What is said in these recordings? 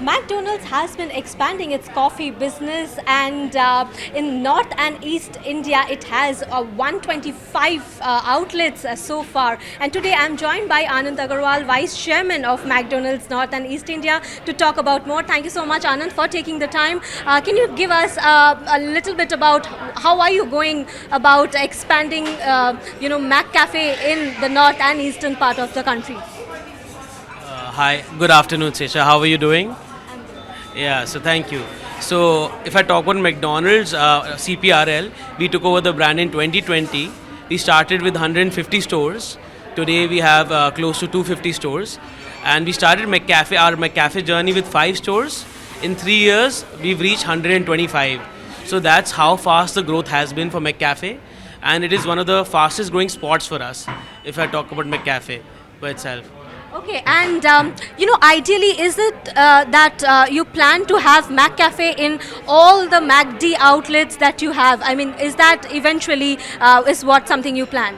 McDonald's has been expanding its coffee business, and in North and East India, it has 125 outlets so far. And today I'm joined by Anant Agarwal, Vice Chairman of McDonald's North and East India, to talk about more. Thank you so much, Anant, for taking the time. Can you give us a little bit about how are you going about expanding, McCafe in the North and Eastern part of the country? Hi, good afternoon, Sesa. How are you doing? Yeah, so thank you. So, if I talk about McDonald's, CPRL, we took over the brand in 2020. We started with 150 stores. Today, we have close to 250 stores. And we started our McCafe journey with 5 stores. In 3 years, we've reached 125. So, that's how fast the growth has been for McCafe. And it is one of the fastest growing spots for us, if I talk about McCafe by itself. Okay, and ideally, is it that you plan to have McCafe in all the MacD outlets that you have? I mean, is that eventually is what something you plan?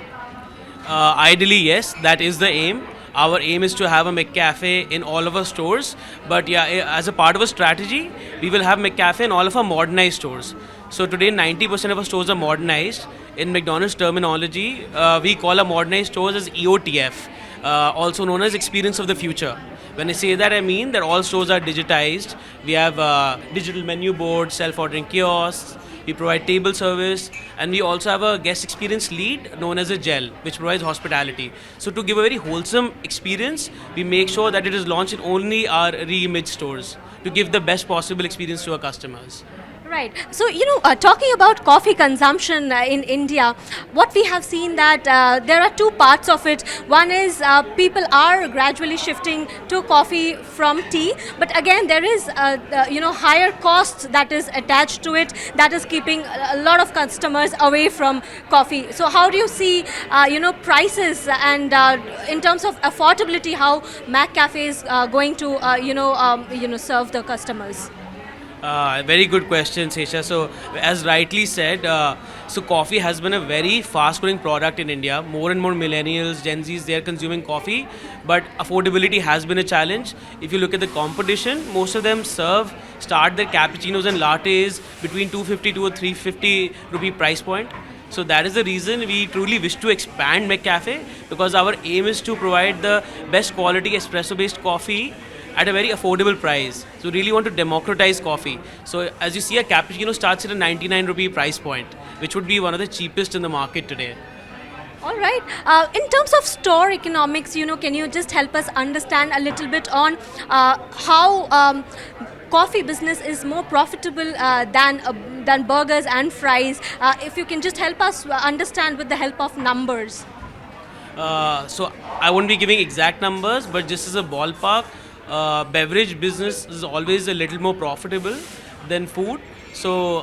Ideally, yes, that is the aim. Our aim is to have a McCafe in all of our stores. But yeah, as a part of a strategy, we will have McCafe in all of our modernized stores. So today, 90% of our stores are modernized. In McDonald's terminology, we call our modernized stores as EOTF. Also known as Experience of the Future. When I say that, I mean that all stores are digitized. We have digital menu boards, self-ordering kiosks, we provide table service, and we also have a guest experience lead known as a GEL, which provides hospitality. So to give a very wholesome experience, we make sure that it is launched in only our re-imaged stores to give the best possible experience to our customers. Right. So, talking about coffee consumption in India, what we have seen that there are two parts of it. One is people are gradually shifting to coffee from tea, but again there is higher costs that is attached to it that is keeping a lot of customers away from coffee. So, how do you see prices and in terms of affordability, how McCafe is going to serve the customers? Very good question, Sesha. So, as rightly said, so coffee has been a very fast-growing product in India. More and more millennials, Gen Zs, they are consuming coffee, but affordability has been a challenge. If you look at the competition, most of them start their cappuccinos and lattes between 250 to a 350 rupee price point. So that is the reason we truly wish to expand McCafe, because our aim is to provide the best quality espresso-based coffee at a very affordable price. So we really want to democratize coffee. So as you see, a cappuccino starts at a 99 rupee price point, which would be one of the cheapest in the market today. All right. In terms of store economics, can you just help us understand a little bit on how coffee business is more profitable than burgers and fries? If you can just help us understand with the help of numbers. So I won't be giving exact numbers, but just as a ballpark, beverage business is always a little more profitable than food. So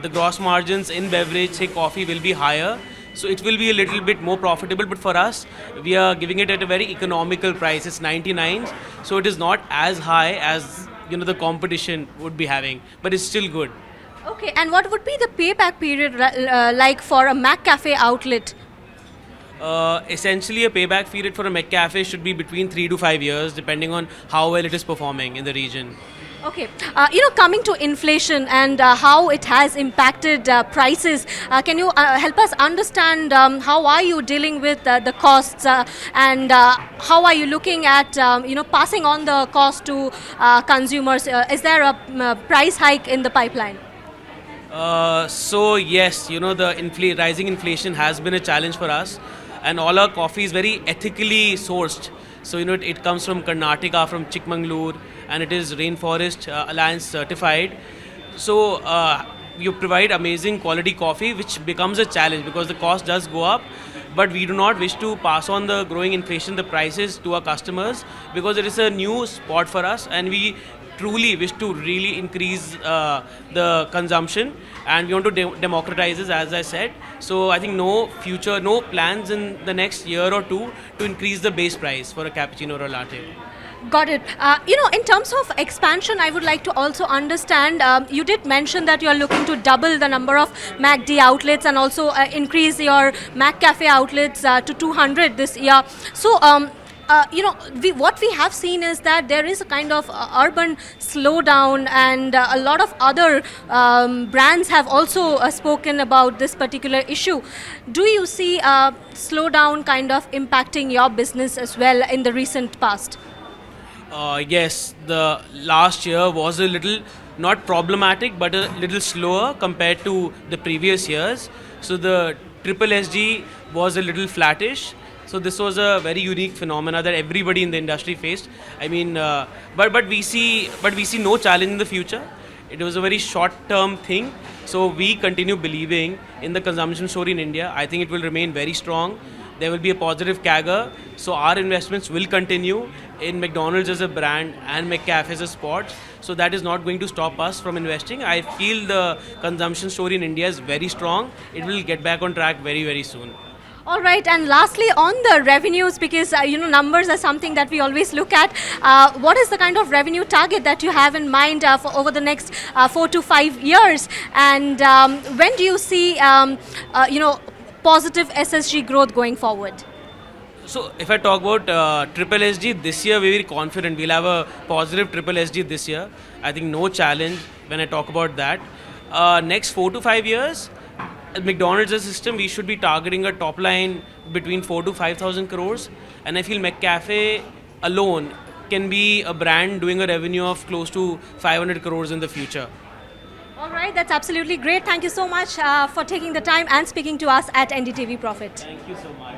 the gross margins in beverage, say coffee, will be higher. So it will be a little bit more profitable. But for us, we are giving it at a very economical price. It's 99. So it is not as high as the competition would be having, but it's still good. Okay. And what would be the payback period like for a McCafe outlet? Essentially, a payback period for a McCafe should be between 3 to 5 years, depending on how well it is performing in the region. Okay, coming to inflation and how it has impacted prices, can you help us understand how are you dealing with the costs and how are you looking at passing on the cost to consumers? Is there a price hike in the pipeline? So yes, the rising inflation has been a challenge for us, and all our coffee is very ethically sourced. So it comes from Karnataka, from Chikmagalur, and it is Rainforest Alliance certified. So you provide amazing quality coffee, which becomes a challenge because the cost does go up. But we do not wish to pass on the growing inflation, the prices to our customers, because it is a new spot for us, and we truly wish to really increase the consumption, and we want to democratize this, as I said. So I think no plans in the next year or two to increase the base price for a cappuccino or a latte. Got it. In terms of expansion, I would like to also understand, you did mention that you are looking to double the number of MacD outlets and also increase your McCafe outlets to 200 this year. So, what we have seen is that there is a kind of urban slowdown, and a lot of other brands have also spoken about this particular issue. Do you see a slowdown kind of impacting your business as well in the recent past? Yes, the last year was a little not problematic, but a little slower compared to the previous years. So the triple SG was a little flattish. So this was a very unique phenomena that everybody in the industry faced. I mean, but we see no challenge in the future. It was a very short-term thing. So we continue believing in the consumption story in India. I think it will remain very strong. There will be a positive CAGR. So our investments will continue in McDonald's as a brand and McCafe as a spot. So that is not going to stop us from investing. I feel the consumption story in India is very strong. It will get back on track very, very soon. All right, and lastly, on the revenues, because numbers are something that we always look at. What is the kind of revenue target that you have in mind for over the next 4 to 5 years? And when do you see, positive SSG growth going forward? So if I talk about triple SG this year, we're very confident we'll have a positive triple SG this year. I think no challenge when I talk about that. Next 4 to 5 years. At McDonald's as a system, we should be targeting a top line between 4 to 5,000 crores, and I feel McCafe alone can be a brand doing a revenue of close to 500 crores in the future. All right, that's absolutely great. Thank you so much for taking the time and speaking to us at NDTV Profit. Thank you so much.